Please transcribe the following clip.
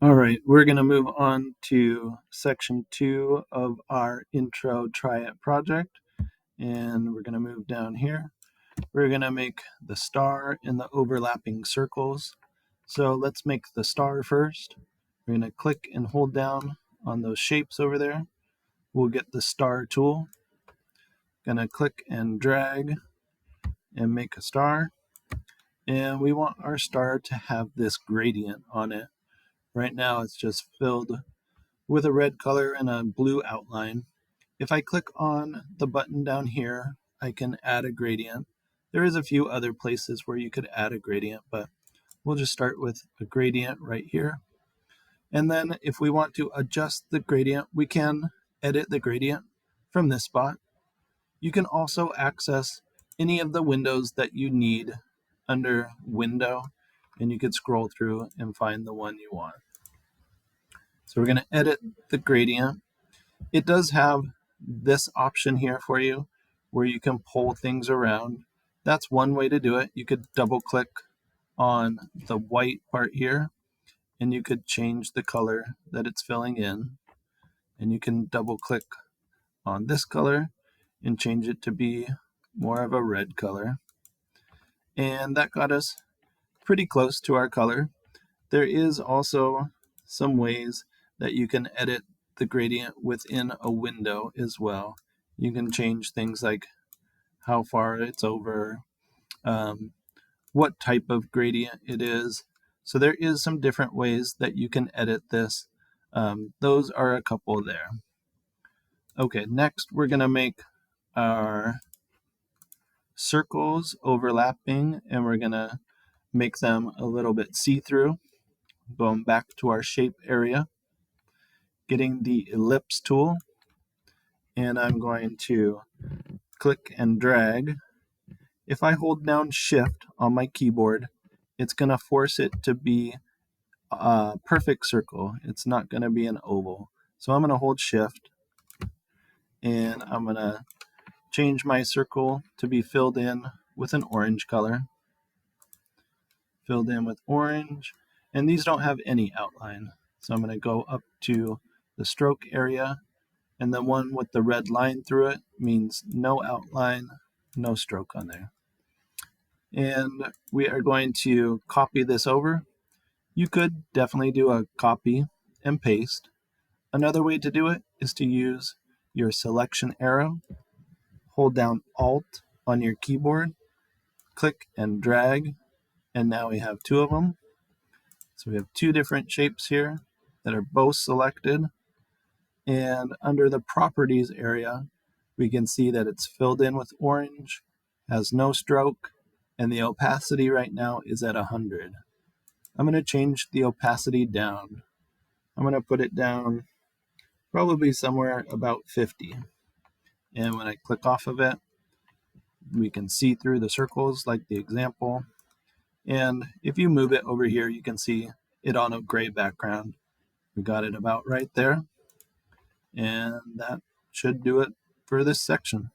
All right, we're going to move on to section 2 of our intro try it project, and we're going to move down here. We're going to make the star in the overlapping circles. So let's make the star first. We're going to click and hold down on those shapes over there. We'll get the star tool. Going to click and drag and make a star. And we want our star to have this gradient on it. Right now it's just filled with a red color and a blue outline. If I click on the button down here, I can add a gradient. There is a few other places where you could add a gradient, but we'll just start with a gradient right here. And then if we want to adjust the gradient, we can edit the gradient from this spot. You can also access any of the windows that you need under Window, and you could scroll through and find the one you want. So we're going to edit the gradient. It does have this option here for you where you can pull things around. That's one way to do it. You could double click on the white part here and you could change the color that it's filling in. And you can double click on this color and change it to be more of a red color. And that got us pretty close to our color. There is also some ways that you can edit the gradient within a window as well. You can change things like how far it's over, what type of gradient it is. So there is some different ways that you can edit this. Those are a couple there. Okay, next we're going to make our circles overlapping, and we're going to make them a little bit see-through. Going back to our shape area, getting the ellipse tool, and I'm going to click and drag. If I hold down Shift on my keyboard, it's going to force it to be a perfect circle. It's not going to be an oval. So I'm going to hold Shift, and I'm going to change my circle to be filled in with an orange color. Filled in with orange, and these don't have any outline. So I'm going to go up to the stroke area, and the one with the red line through it means no outline, no stroke on there. And we are going to copy this over. You could definitely do a copy and paste. Another way to do it is to use your selection arrow, hold down Alt on your keyboard, click and drag, and now we have two of them. So we have two different shapes here that are both selected. And under the properties area, we can see that it's filled in with orange, has no stroke, and the opacity right now is at 100. I'm going to change the opacity down. I'm going to put it down probably somewhere about 50. And when I click off of it, we can see through the circles like the example. And if you move it over here, you can see it on a gray background. We got it about right there. And that should do it for this section.